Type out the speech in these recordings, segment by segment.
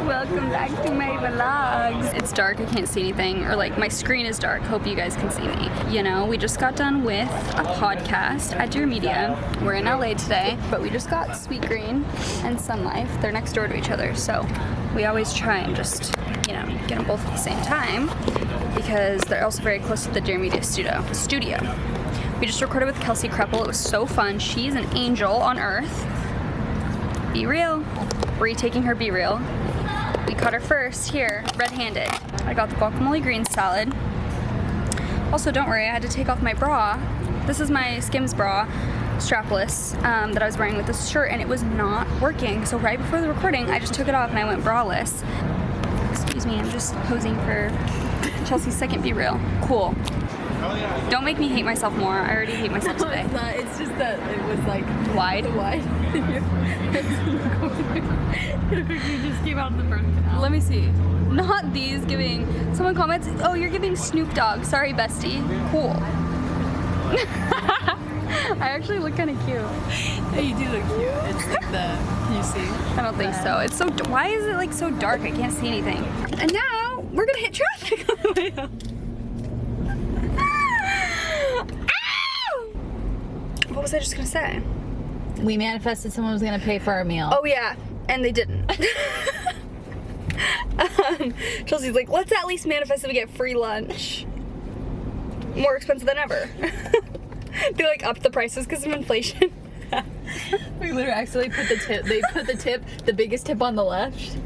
Welcome back to my vlogs. It's dark, I can't see anything, or like my screen is dark. Hope you guys can see me. You know, we just got done with a podcast at Dear Media. We're in LA today, but we just got Sweet Green and Sun Life. They're next door to each other, so we always try and just, you know, get them both at the same time because they're also very close to the Dear Media studio. We just recorded with Kelsey Kreppel. It was so fun. She's an angel on earth. Be real. Retaking her Be Real. We caught her first here, red-handed. I got the guacamole green salad. Also, don't worry, I had to take off my bra. This is my Skims bra, strapless, that I was wearing with this shirt, and it was not working. So right before the recording, I just took it off and I went braless. Excuse me, I'm just posing for Chelsea's second Be Real. Cool. Don't make me hate myself more. I already hate myself today. It's not. It's just that it was like wide. You just came out of the birth canal. Let me see. Not these giving. Someone comments, oh, you're giving Snoop Dogg. Sorry, bestie. Cool. I actually look kind of cute. Yeah, you do look cute. It's like can you see? I don't think so. It's so. Why is it like so dark? I can't see anything. And now we're gonna hit traffic on the way home. What was I just gonna say? We manifested someone was gonna pay for our meal. Oh yeah, and they didn't. Chelsea's like, let's at least manifest that we get free lunch. More expensive than ever. They like upped the prices because of inflation. We literally actually put the tip. They put the biggest tip on the left.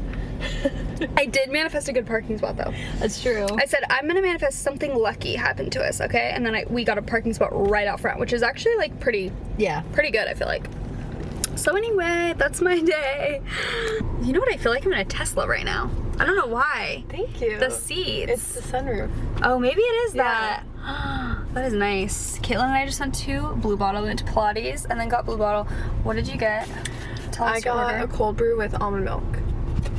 I did manifest a good parking spot though. That's true. I said, I'm gonna manifest something lucky happened to us, okay? And then we got a parking spot right out front, which is actually like pretty good, I feel like. So anyway, that's my day. You know what? I feel like I'm in a Tesla right now. I don't know why. Thank you. The seats. It's the sunroof. Oh, maybe it is that. That is nice. Caitlin and I just went to Blue Bottle, went to Pilates, and then got Blue Bottle. What did you get? Tell us your order. I got a cold brew with almond milk.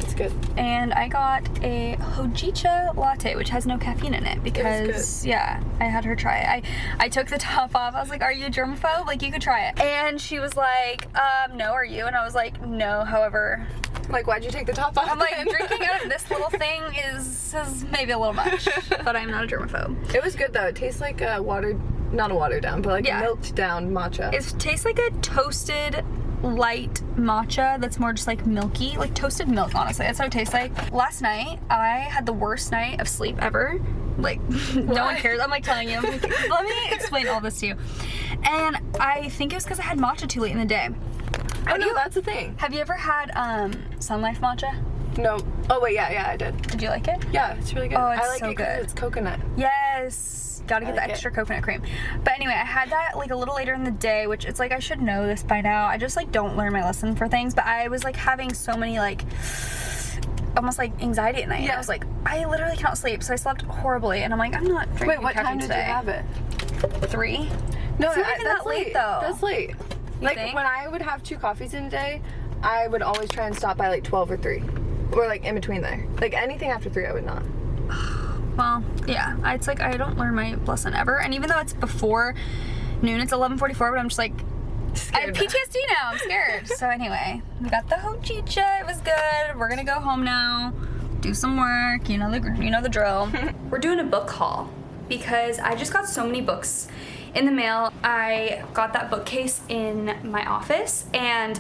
It's good. And I got a hojicha latte, which has no caffeine in it because, yeah, I had her try it. I took the top off. I was like, are you a germaphobe? Like, you could try it. And she was like, no, are you? And I was like, no, however. Like, why'd you take the top off? I'm like, drinking out of this little thing is maybe a little much, but I'm not a germaphobe. It was good, though. It tastes like a not a watered down, but like a milked down matcha. It tastes like a toasted light matcha that's more just like milky, like toasted milk, honestly. That's what it tastes like. Last night, I had the worst night of sleep ever. Like, no one cares. I'm like telling you. Like, let me explain all this to you. And I think it was because I had matcha too late in the day. Oh, no, that's the thing. Have you ever had Sun Life matcha? No. Oh, wait, yeah, I did. Did you like it? Yeah, it's really good. Oh, it's I like so it because good. it's coconut. Yes. Gotta get the extra coconut cream. But anyway, I had that like a little later in the day, which it's like I should know this by now. I just like don't learn my lesson for things, but I was like having so many like almost like anxiety at night. Yeah. I was like, I literally cannot sleep, so I slept horribly, and I'm like, I'm not drinking Wait, what caffeine time did today. you have it? 3? No, it's not even that late though. That's late. Like think? when I would have 2 coffees in a day, I would always try and stop by like 12 or 3. Or like in between there. Like anything after 3 I would not. Well, yeah, it's like I don't learn my lesson ever, and even though it's before noon, it's 11:44, but I'm just like, I have PTSD now, I'm scared. So anyway, we got the hojicha, it was good. We're gonna go home now, do some work, you know the drill. We're doing a book haul because I just got so many books in the mail. I got that bookcase in my office, and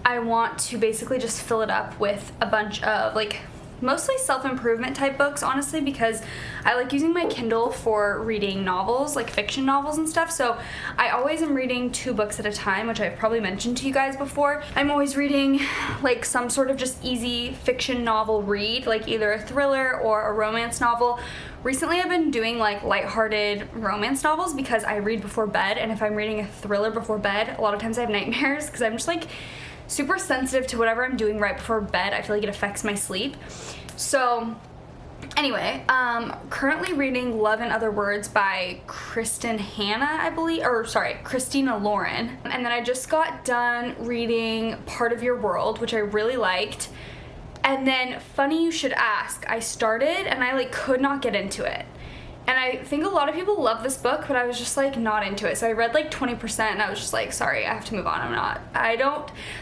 I want to basically just fill it up with a bunch of like mostly self-improvement type books, honestly, because I like using my Kindle for reading novels, like fiction novels and stuff. So I always am reading 2 books at a time, which I've probably mentioned to you guys before. I'm always reading like some sort of just easy fiction novel read, like either a thriller or a romance novel. Recently I've been doing like lighthearted romance novels because I read before bed, and if I'm reading a thriller before bed, a lot of times I have nightmares because I'm just like super sensitive to whatever I'm doing right before bed. I feel like it affects my sleep. So anyway, currently reading Love and Other Words by Christina Lauren. And then I just got done reading Part of Your World, which I really liked. And then, funny you should ask, I started and I like could not get into it. And I think a lot of people love this book, but I was just like not into it. So I read like 20% and I was just like, sorry, I have to move on.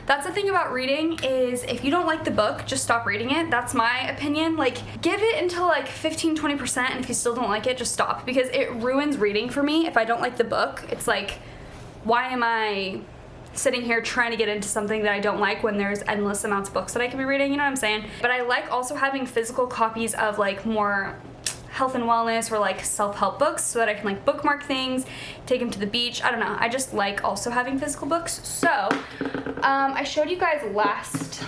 That's the thing about reading, is if you don't like the book, just stop reading it. That's my opinion. Like, give it until like 15-20%, and if you still don't like it, just stop, because it ruins reading for me. If I don't like the book, it's like, why am I sitting here trying to get into something that I don't like when there's endless amounts of books that I could be reading, you know what I'm saying? But I like also having physical copies of like more health and wellness or like self-help books, so that I can like bookmark things, take them to the beach. I don't know, I just like also having physical books. So I showed you guys last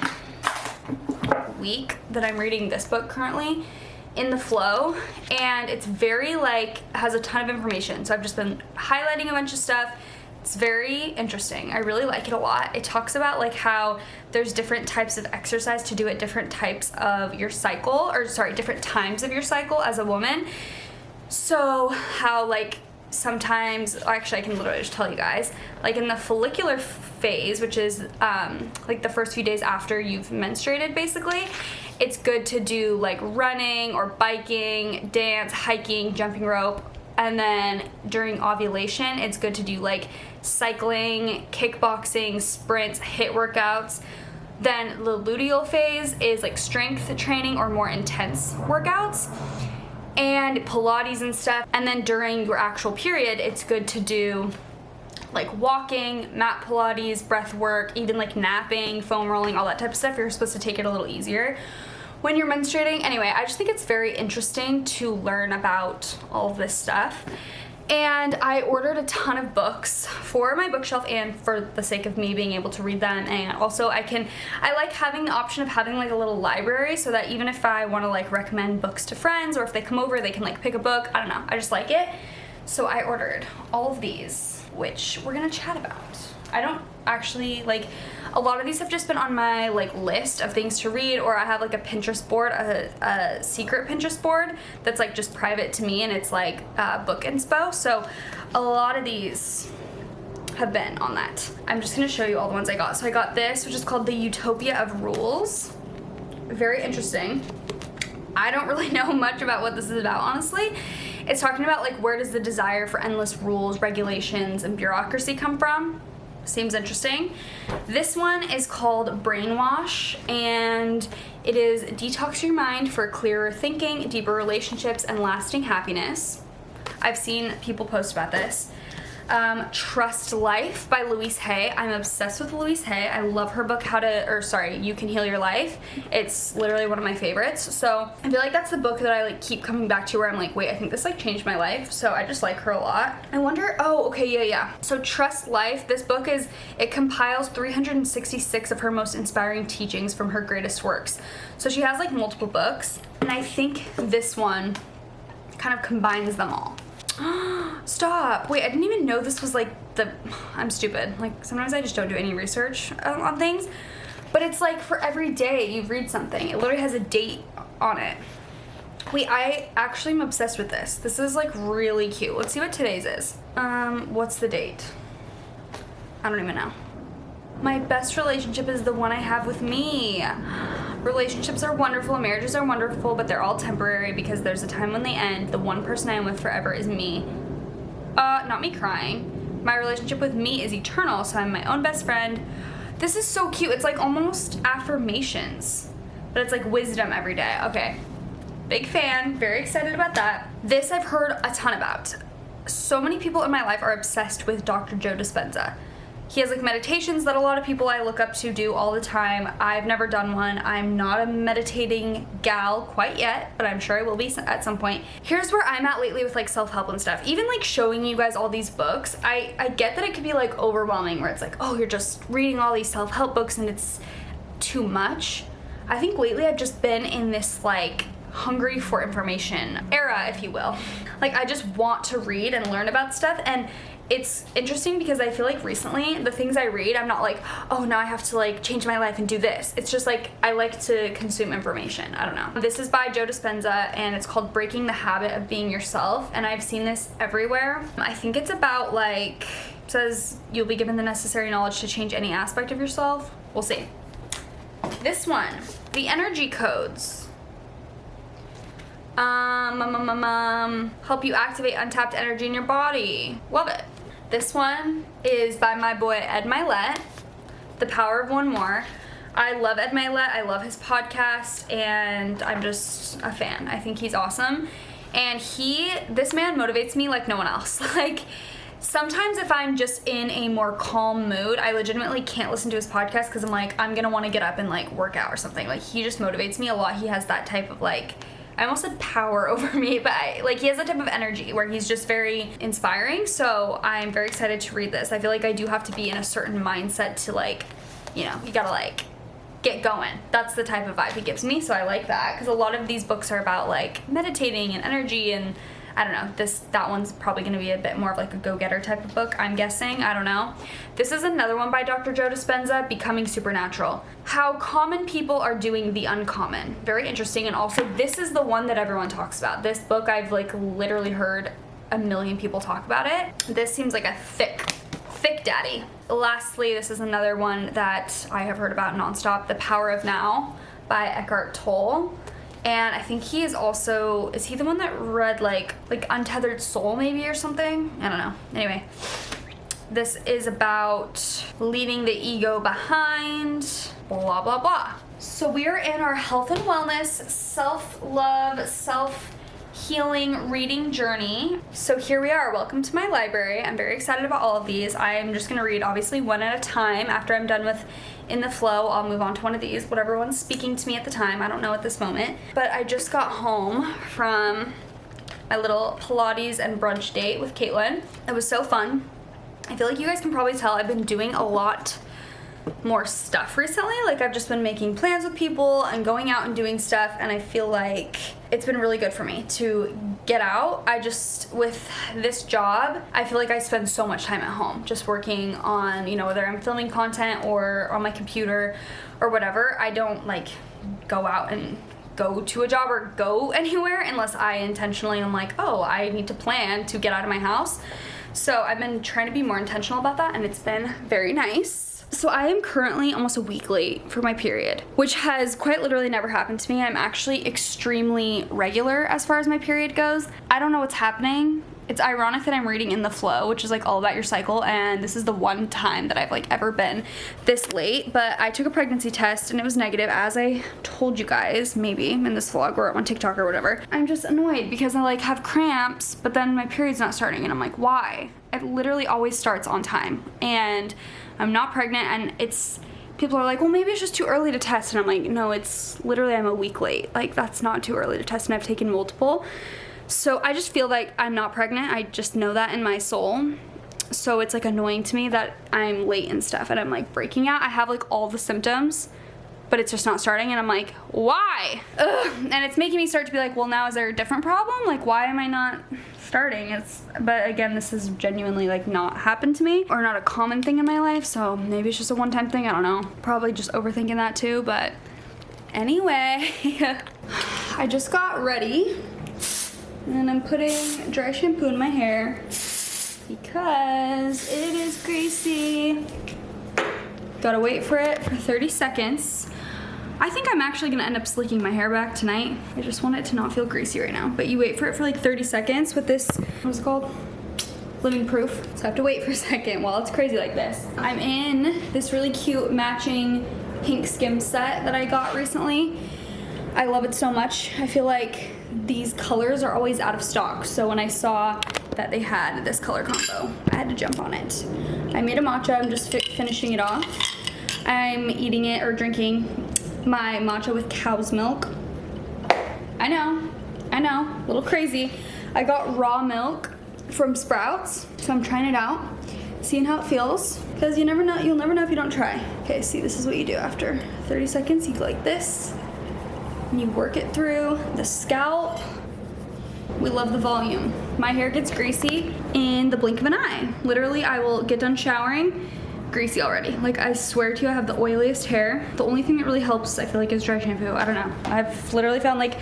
week that I'm reading this book currently, In the Flow, and it's very like, has a ton of information. So I've just been highlighting a bunch of stuff. It's very interesting. I really like it a lot. It talks about like how there's different types of exercise to do at different types of your cycle, different times of your cycle as a woman. So how like sometimes, actually I can literally just tell you guys, like in the follicular phase, which is like the first few days after you've menstruated basically, it's good to do like running or biking, dance, hiking, jumping rope. And then during ovulation, it's good to do like cycling, kickboxing, sprints, HIIT workouts. Then the luteal phase is like strength training or more intense workouts, and Pilates and stuff. And then during your actual period, it's good to do like walking, mat Pilates, breath work, even like napping, foam rolling, all that type of stuff. You're supposed to take it a little easier when you're menstruating. Anyway, I just think it's very interesting to learn about all of this stuff. And I ordered a ton of books for my bookshelf and for the sake of me being able to read them. And also I like having the option of having like a little library, so that even if I want to like recommend books to friends, or if they come over, they can like pick a book. I don't know, I just like it. So I ordered all of these, which we're gonna chat about. I don't actually like, a lot of these have just been on my like list of things to read, or I have like a Pinterest board, a secret Pinterest board that's like just private to me, and it's like book inspo. So a lot of these have been on that. I'm just gonna show you all the ones I got. So I got this, which is called The Utopia of Rules. Very interesting. I don't really know much about what this is about, honestly. It's talking about like, where does the desire for endless rules, regulations, and bureaucracy come from? Seems interesting. This one is called Brainwash, and it is detox your mind for clearer thinking, deeper relationships, and lasting happiness. I've seen people post about this. Trust Life by Louise Hay. I'm obsessed with Louise Hay. I love her book, You Can Heal Your Life. It's literally one of my favorites. So I feel like that's the book that I like keep coming back to, where I'm like, wait, I think this like changed my life. So I just like her a lot. I wonder, yeah. So Trust Life, this book it compiles 366 of her most inspiring teachings from her greatest works. So she has like multiple books, and I think this one kind of combines them all. Stop. Wait, I didn't even know this was like I'm stupid. Like, sometimes I just don't do any research on things. But it's like for every day you read something. It literally has a date on it. Wait, I actually am obsessed with this. This is like really cute. Let's see what today's is. What's the date? I don't even know. My best relationship is the one I have with me. Relationships are wonderful, marriages are wonderful, but they're all temporary because there's a time when they end. The one person I am with forever is me. Not me crying. My relationship with me is eternal, so I'm my own best friend. This is so cute. It's like almost affirmations, but it's like wisdom every day. Okay. Big fan. Very excited about that. This I've heard a ton about. So many people in my life are obsessed with Dr. Joe Dispenza. He has like meditations that a lot of people I look up to do all the time. I've never done one. I'm not a meditating gal quite yet, but I'm sure I will be at some point. Here's where I'm at lately with like self-help and stuff. Even like showing you guys all these books, I get that it could be like overwhelming where it's like, oh, you're just reading all these self-help books and it's too much. I think lately I've just been in this like hungry for information era, if you will. Like I just want to read and learn about stuff, and it's interesting because I feel like recently the things I read, I'm not like, oh, now I have to like change my life and do this. It's just like I like to consume information. I don't know. This is by Joe Dispenza and it's called Breaking the Habit of Being Yourself, and I've seen this everywhere. I think it's about like, it says you'll be given the necessary knowledge to change any aspect of yourself. We'll see. This one, the energy codes. Help you activate untapped energy in your body. Love it. This one is by my boy Ed Milet, The Power of One More. I love Ed Milet. I love his podcast, and I'm just a fan. I think he's awesome. And this man motivates me like no one else. Like, sometimes if I'm just in a more calm mood, I legitimately can't listen to his podcast because I'm like, I'm gonna want to get up and like work out or something. Like, he just motivates me a lot. He has that type of like, I almost said power over me, but like he has that type of energy where he's just very inspiring. So I'm very excited to read this. I feel like I do have to be in a certain mindset to like, you know, you gotta like get going. That's the type of vibe he gives me. So I like that because a lot of these books are about like meditating and energy, and I don't know, that one's probably going to be a bit more of like a go-getter type of book, I'm guessing. I don't know. This is another one by Dr. Joe Dispenza, Becoming Supernatural. How common people are doing the uncommon. Very interesting. And also, this is the one that everyone talks about. This book, I've like literally heard a million people talk about it. This seems like a thick daddy. Lastly, this is another one that I have heard about nonstop, The Power of Now by Eckhart Tolle. And I think he is also, is he the one that read like Untethered Soul maybe or something? I don't know. Anyway, this is about leaving the ego behind, blah, blah, blah. So we are in our health and wellness, self-love, self-healing reading journey. So here we are. Welcome to my library. I'm very excited about all of these. I'm just going to read obviously one at a time. After I'm done with In the Flow, I'll move on to one of these, whatever one's speaking to me at the time. I don't know at this moment. But I just got home from my little Pilates and brunch date with Caitlin. It was so fun. I feel like you guys can probably tell I've been doing a lot more stuff recently. Like I've just been making plans with people and going out and doing stuff, and I feel like it's been really good for me to get out. With this job, I feel like I spend so much time at home just working on, you know, whether I'm filming content or on my computer or whatever. I don't like go out and go to a job or go anywhere unless I intentionally am like, oh, I need to plan to get out of my house. So I've been trying to be more intentional about that, and it's been very nice. So I am currently almost a week late for my period, which has quite literally never happened to me. I'm actually extremely regular as far as my period goes. I don't know what's happening. It's ironic that I'm reading In the Flow, which is like all about your cycle, and this is the one time that I've like ever been this late. But I took a pregnancy test and it was negative, as I told you guys maybe in this vlog or on TikTok or whatever. I'm just annoyed because I like have cramps, but then my period's not starting, and I'm like, why? It literally always starts on time, and I'm not pregnant, and people are like, well, maybe it's just too early to test, and I'm like, no, it's literally, I'm a week late. Like, that's not too early to test, and I've taken multiple. So I just feel like I'm not pregnant. I just know that in my soul. So it's like annoying to me that I'm late and stuff, and I'm like breaking out. I have like all the symptoms, but it's just not starting, and I'm like, why? Ugh. And it's making me start to be like, well, now is there a different problem? Like, why am I not starting? But again, this has genuinely like not happened to me, or not a common thing in my life, so maybe it's just a one-time thing. I don't know. Probably just overthinking that too, but anyway. I just got ready, and I'm putting dry shampoo in my hair because it is greasy. Gotta wait for it for 30 seconds. I think I'm actually gonna end up slicking my hair back tonight. I just want it to not feel greasy right now. But you wait for it for like 30 seconds with this, what's it called? Living Proof. So I have to wait for a second while it's crazy like this. I'm in this really cute matching pink skim set that I got recently. I love it so much. I feel like these colors are always out of stock. So when I saw that they had this color combo. I had to jump on it. I made a matcha. I'm just finishing it off. I'm eating it or drinking my matcha with cow's milk. I know, a little crazy. I got raw milk from Sprouts, so I'm trying it out, seeing how it feels, because you'll never know if you don't try. Okay, see, this is what you do after 30 seconds. You go like this, and you work it through the scalp. We love the volume. My hair gets greasy in the blink of an eye. Literally, I will get done showering, greasy already. Like, I swear to you, I have the oiliest hair. The only thing that really helps, I feel like, is dry shampoo. I don't know. I've literally found, like,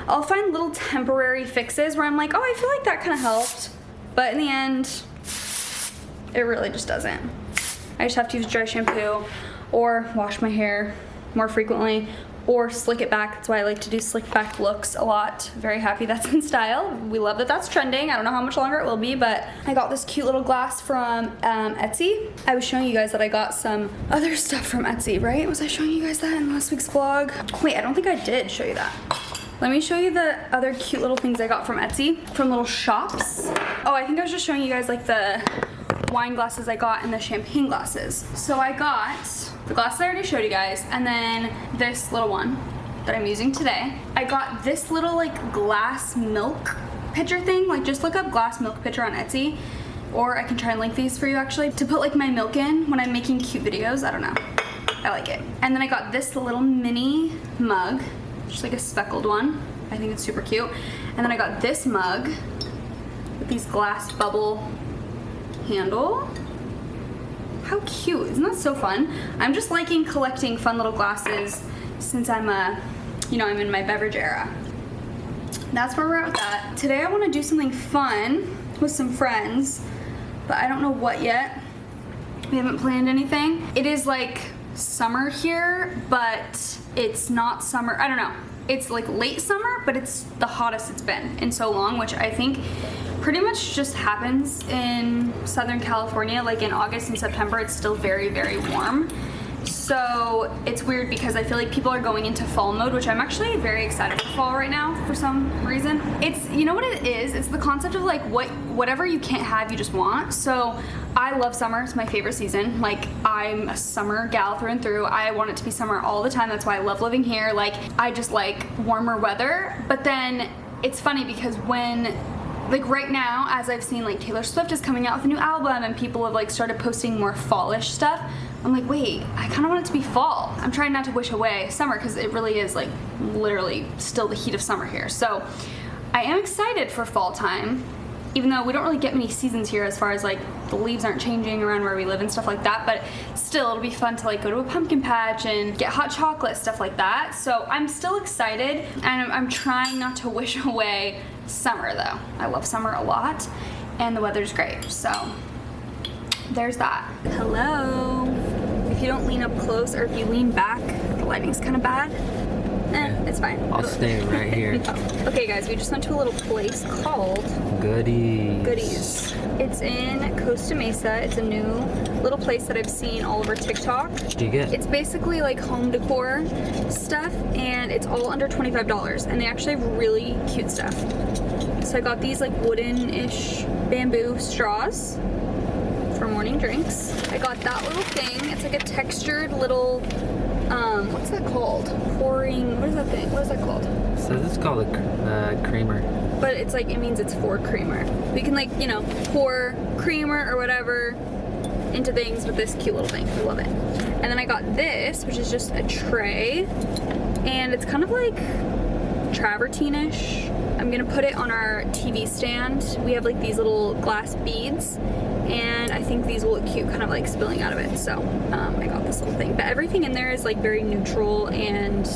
I'll find little temporary fixes where I'm like, oh, I feel like that kind of helped. But in the end, it really just doesn't. I just have to use dry shampoo or wash my hair more frequently or slick it back. That's why I like to do slick back looks a lot. Very happy that's in style. We love that that's trending. I don't know how much longer it will be, but I got this cute little glass from Etsy. I was showing you guys that I got some other stuff from Etsy, right? Was I showing you guys that in last week's vlog? Wait, I don't think I did show you that. Let me show you the other cute little things I got from Etsy, from little shops. Oh, I think I was just showing you guys like the wine glasses I got and the champagne glasses. So I got the glass I already showed you guys, and then this little one that I'm using today. I got this little like glass milk pitcher thing. Like, just look up glass milk pitcher on Etsy, or I can try and link these for you actually, to put like my milk in when I'm making cute videos. I don't know. I like it. And then I got this little mini mug, just like a speckled one. I think it's super cute. And then I got this mug with these glass bubble handle. How cute, isn't that so fun? I'm just liking collecting fun little glasses since I'm I'm in my beverage era. That's where we're at with that. Today I want to do something fun with some friends, but I don't know what yet. We haven't planned anything. It is like summer here, but it's not summer. I don't know. It's like late summer, but it's the hottest it's been in so long, which I think pretty much just happens in Southern California. Like in August and September, it's still very, very warm. So it's weird because I feel like people are going into fall mode, which I'm actually very excited for fall right now for some reason. It's, you know what it is? It's the concept of like whatever you can't have, you just want. So I love summer. It's my favorite season. Like, I'm a summer gal through and through. I want it to be summer all the time. That's why I love living here. Like, I just like warmer weather. But then it's funny because when, like right now, as I've seen like Taylor Swift is coming out with a new album and people have like started posting more fallish stuff, I'm like, wait, I kind of want it to be fall. I'm trying not to wish away summer because it really is like literally still the heat of summer here. So I am excited for fall time, even though we don't really get many seasons here as far as like the leaves aren't changing around where we live and stuff like that, but still it'll be fun to like go to a pumpkin patch and get hot chocolate, stuff like that. So I'm still excited, and I'm trying not to wish away summer though. I love summer a lot and the weather's great, so there's that. Hello. If you don't lean up close or if you lean back, the lighting's kind of bad. It's fine. I'll stay right here. Okay guys, we just went to a little place called Goodies. It's in Costa Mesa. It's a new little place that I've seen all over TikTok. What do you get? It's basically like home decor stuff, and it's all under $25, and they actually have really cute stuff. So I got these like wooden-ish bamboo straws for morning drinks. I got that little thing. It's like a textured little, what's that called? Pouring, what is that thing? What is that called? So this is called a creamer. But it's like, it means it's for creamer. We can like, pour creamer or whatever into things with this cute little thing. I love it. And then I got this, which is just a tray. And it's kind of like travertine-ish. I'm gonna put it on our TV stand. We have like these little glass beads, and I think these will look cute, kind of like spilling out of it. So I got this little thing, but everything in there is like very neutral and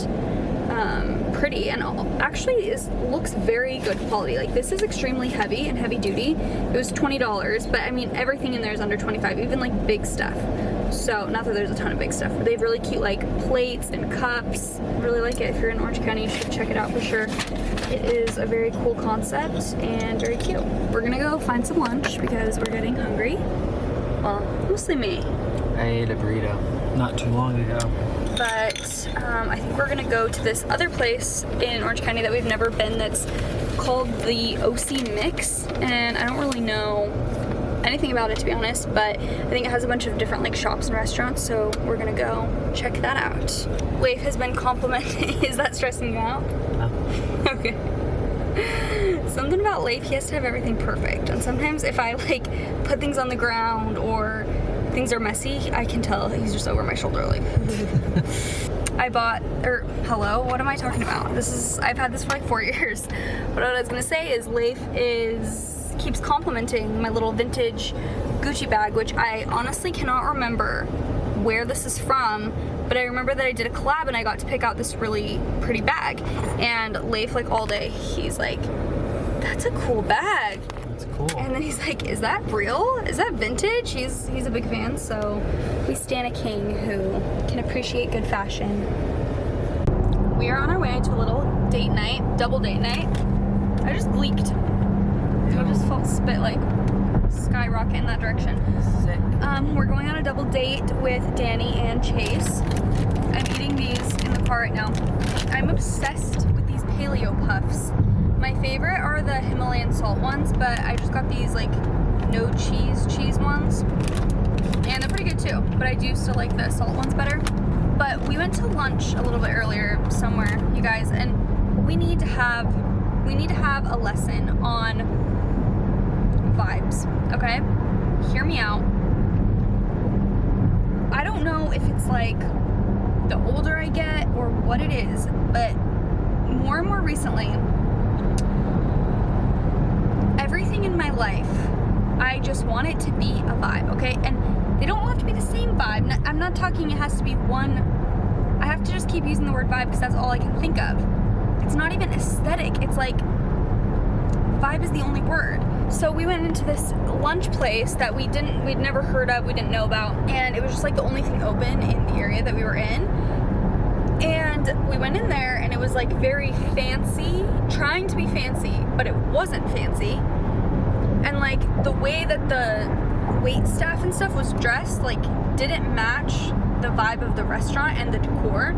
pretty, and actually looks very good quality. Like, this is extremely heavy and heavy duty. It was $20, but I mean everything in there is under 25, even like big stuff. So not that there's a ton of big stuff, but they have really cute like plates and cups. I really like it. If you're in Orange County, you should check it out for sure. It is a very cool concept and very cute. We're gonna go find some lunch because we're getting hungry. Well, mostly me. I ate a burrito not too long ago. but I think we're gonna go to this other place in Orange County that we've never been that's called the OC Mix, and I don't really know anything about it, to be honest, but I think it has a bunch of different like shops and restaurants, so we're gonna go check that out. Leif has been complimenting. Is that stressing you out? No. Okay. Something about Leif, he has to have everything perfect, and sometimes if I like put things on the ground or things are messy, I can tell he's just over my shoulder like I bought, hello, what am I talking about? I've had this for like 4 years. But what I was gonna say is Leif keeps complimenting my little vintage Gucci bag, which I honestly cannot remember where this is from, but I remember that I did a collab and I got to pick out this really pretty bag. And Leif, like all day, he's like, that's a cool bag. That's cool. And then he's like, is that real? Is that vintage? He's a big fan, so we stan a king who can appreciate good fashion. We are on our way to a little date night, double date night. I just gleeked. I just felt spit like skyrocket in that direction. Sick. We're going on a double date with Danny and Chase. I'm eating these in the car right now. I'm obsessed with these paleo puffs. My favorite are the Himalayan salt ones, but I just got these like no cheese ones, and they're pretty good too, but I do still like the salt ones better. But we went to lunch a little bit earlier somewhere, you guys, and we need to have a lesson on vibes, okay? Hear me out. I don't know if it's like the older I get or what it is, but more and more recently, everything in my life, I just want it to be a vibe, okay? And they don't have to be the same vibe. I'm not talking it has to be one. I have to just keep using the word vibe because that's all I can think of. It's not even aesthetic. It's like vibe is the only word. So we went into this lunch place that we'd never heard of, we didn't know about, and it was just like the only thing open in the area that we were in. And we went in there and it was like very fancy, trying to be fancy, but it wasn't fancy. And like the way that the wait staff and stuff was dressed like didn't match the vibe of the restaurant and the decor.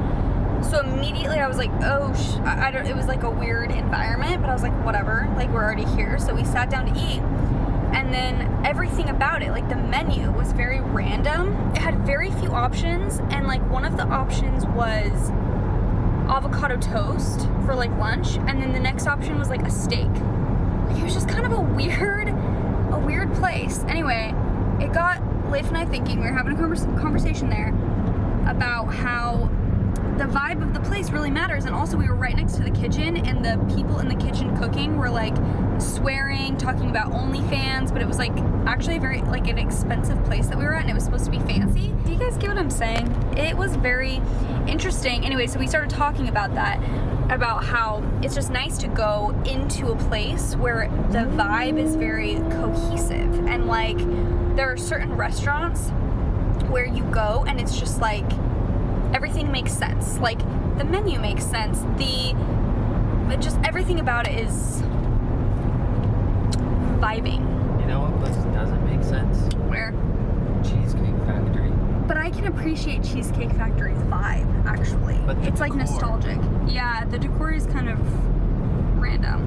So immediately I was like, oh, I don't, it was like a weird environment, but I was like, whatever, like we're already here. So we sat down to eat, and then everything about it, like the menu was very random. It had very few options, and like one of the options was avocado toast for like lunch, and then the next option was like a steak. Like it was just kind of a weird place. Anyway, it got Leif and I thinking. We were having a conversation there about how the vibe of the place really matters, and also we were right next to the kitchen, and the people in the kitchen cooking were like swearing, talking about OnlyFans, but it was like actually a very like an expensive place that we were at, and it was supposed to be fancy. Do you guys get what I'm saying? It was very interesting. Anyway, so we started talking about that, about how it's just nice to go into a place where the vibe is very cohesive, and like there are certain restaurants where you go and it's just like everything makes sense. Like the menu makes sense. Just everything about it is vibing. You know what place doesn't make sense? Where? Cheesecake Factory. But I can appreciate Cheesecake Factory's vibe, actually. But the it's like decor. nostalgic. Yeah, the decor is kind of random.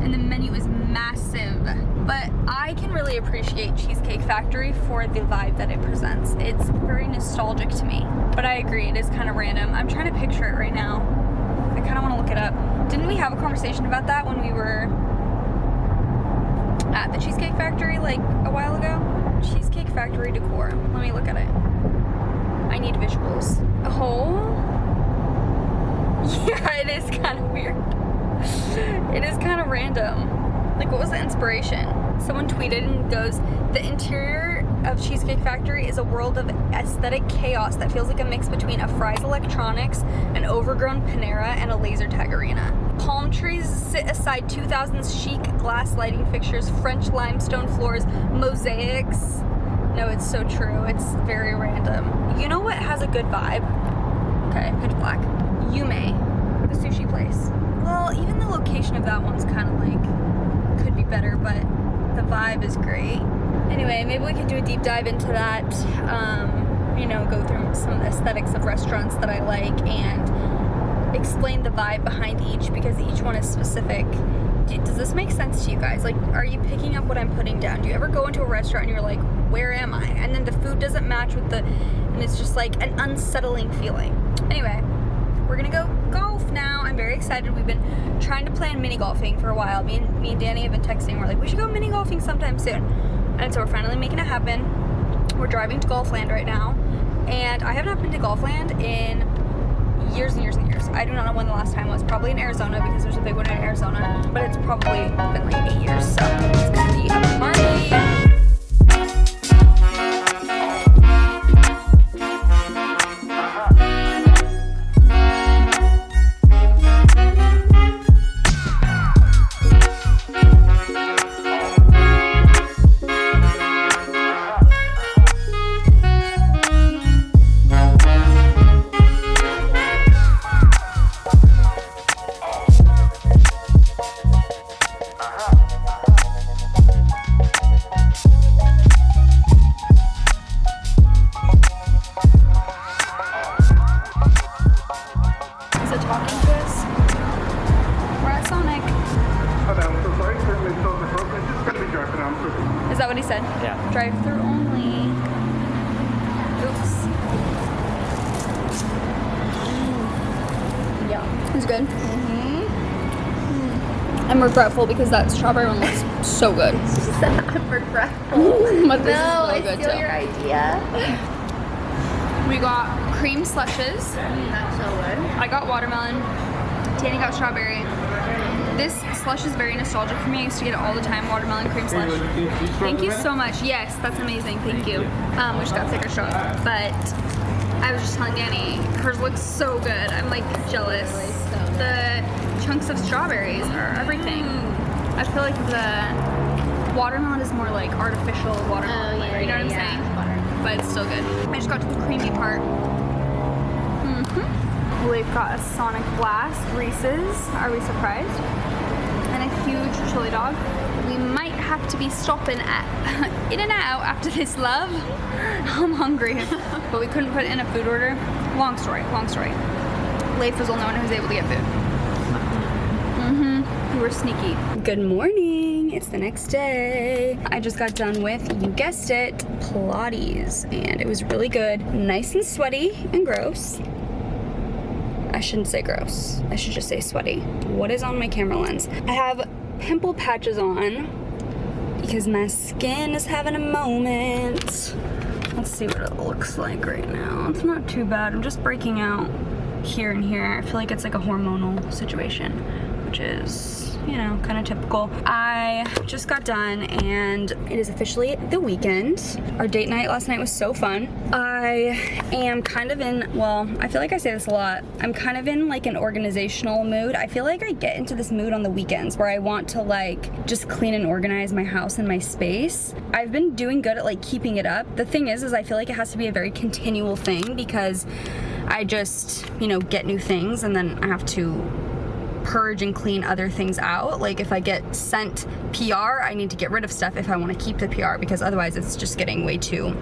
And the menu is massive. But I can really appreciate Cheesecake Factory for the vibe that it presents. It's very nostalgic to me. But I agree, it is kind of random. I'm trying to picture it right now. I kind of want to look it up. Didn't we have a conversation about that when we were at the Cheesecake Factory like a while ago? Cheesecake Factory decor. Let me look at it. I need visuals. Oh. Yeah, it is kind of weird. It is kind of random. Like, what was the inspiration? Someone tweeted and goes, the interior of Cheesecake Factory is a world of aesthetic chaos that feels like a mix between a Fry's Electronics, an overgrown Panera, and a laser tag arena. Palm trees sit aside 2000s chic glass lighting fixtures, French limestone floors, mosaics. No, it's so true. It's very random. You know what has a good vibe? Okay, pitch black. Yume, the sushi place. Well, even the location of that one's kind of like, could be better, but the vibe is great. Anyway, maybe we could do a deep dive into that you know, go through some of the aesthetics of restaurants that I like and explain the vibe behind each, because each one is specific. Does this make sense to you guys? Like, are you picking up what I'm putting down? Do you ever go into a restaurant and you're like, where am I? And then the food doesn't match with the, and it's just like an unsettling feeling. Anyway, we're gonna go golf now. I'm very excited. We've been trying to plan mini golfing for a while. Me and Danny have been texting. We're like, we should go mini golfing sometime soon. And so we're finally making it happen. We're driving to Golfland right now. And I have not been to Golfland in years and years and years. I do not know when the last time was. Probably in Arizona, because there's a big one in Arizona. But it's probably been like 8 years. So it's gonna be a party. Is that what he said? Yeah. Drive-through only. Oops. Yeah. It's good. I'm regretful because that strawberry one looks so good. I'm regretful. But this No, is I really good steal too. your idea. We got cream slushes. That's so good. I got watermelon. Danny got strawberry. This slush is very nostalgic for me. I used to get it all the time, watermelon cream slush. Thank you so much. Yes, that's amazing. Thank you. We just got thicker straws. But I was just telling Danny, hers looks so good. I'm like jealous. The chunks of strawberries are everything. I feel like the watermelon is more like artificial watermelon flavor. You know what I'm saying? But it's still good. I just got to the creamy part. We've got a Sonic Blast, Reese's, are we surprised? And a huge chili dog. We might have to be stopping at In-N-Out after this, love. I'm hungry. But we couldn't put in a food order. Long story. Leif was the only one who was able to get food. We were sneaky. Good morning. It's the next day. I just got done with, you guessed it, Pilates. And it was really good. Nice and sweaty and gross. I shouldn't say gross. I should just say sweaty. What is on my camera lens? I have pimple patches on because my skin is having a moment. Let's see what it looks like right now. It's not too bad. I'm just breaking out here and here. I feel like it's like a hormonal situation, which is, you know, kind of typical. I just got done and it is officially the weekend. Our date night last night was so fun. I am kind of in, well, I feel like I say this a lot. I'm kind of in like an organizational mood. I feel like I get into this mood on the weekends where I want to like just clean and organize my house and my space. I've been doing good at like keeping it up. The thing is I feel like it has to be a very continual thing because I just, you know, get new things and then I have to purge and clean other things out. Like if I get sent PR, I need to get rid of stuff if I want to keep the PR, because otherwise it's just getting way too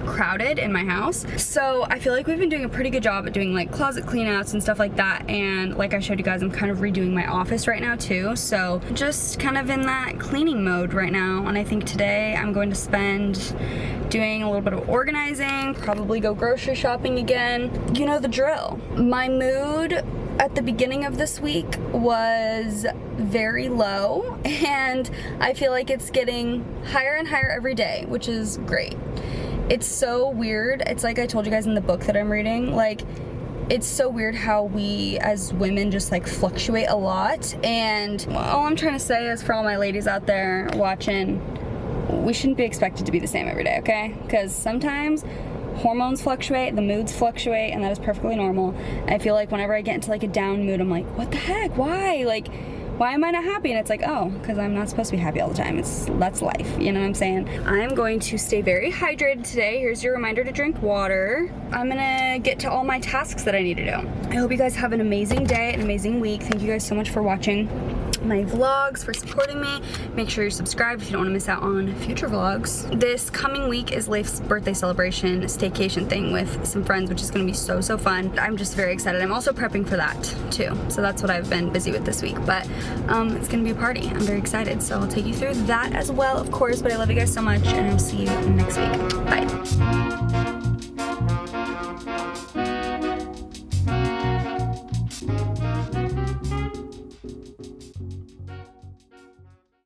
crowded in my house. So I feel like we've been doing a pretty good job at doing like closet cleanouts and stuff like that. And like I showed you guys, I'm kind of redoing my office right now too. So just kind of in that cleaning mode right now. And I think today I'm going to spend doing a little bit of organizing, probably go grocery shopping again. You know the drill. My mood at the beginning of this week was very low, and I feel like it's getting higher and higher every day, which is great. It's so weird. It's like I told you guys in the book that I'm reading, like it's so weird how we as women just like fluctuate a lot. And all I'm trying to say is for all my ladies out there watching, we shouldn't be expected to be the same every day, okay? Because sometimes hormones fluctuate, the moods fluctuate, and that is perfectly normal. And I feel like whenever I get into like a down mood, I'm like, what the heck? Why? Like, why am I not happy? And it's like, oh, because I'm not supposed to be happy all the time. That's life, you know what I'm saying? I'm going to stay very hydrated today. Here's your reminder to drink water. I'm gonna get to all my tasks that I need to do. I hope you guys have an amazing day, an amazing week. Thank you guys so much for watching. my vlogs, for supporting me. Make sure you're subscribed if you don't want to miss out on future vlogs. This coming week is Leif's birthday celebration, staycation thing with some friends, which is going to be so fun. I'm just very excited. I'm also prepping for that too, so that's what I've been busy with this week, but it's going to be a party. I'm very excited, so I'll take you through that as well, of course, but I love you guys so much, and I'll see you next week. Bye.